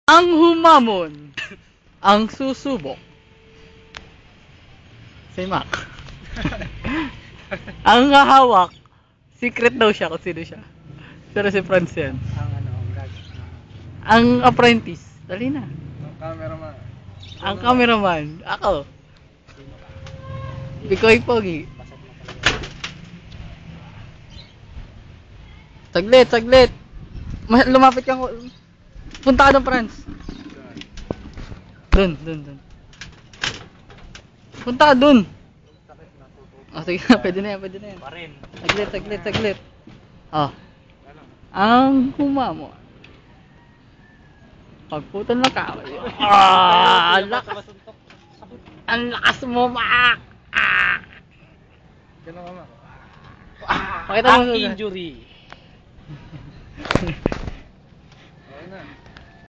Ang humamon. Ang susubok. Si Mac. Ang hahawak. Secret daw siya kung sino siya. Pero si Franz yan. Ang ano, ang gag. Ang apprentice. Dali na. Ang cameraman. Ang cameraman. Ako. Bikoy Pogi. Saglit, saglit. Lumapit kang... Punta ka doon, Franz. Dun. Punta ka dun. Oh, sige na, pwede na yan. Parin. Saglit. Oh. Ang humamo. Pagputol ng kamay. Ang lakas mo, Mac! Ganun ka, Mac. Pakita mo Ang injury. Ayun na.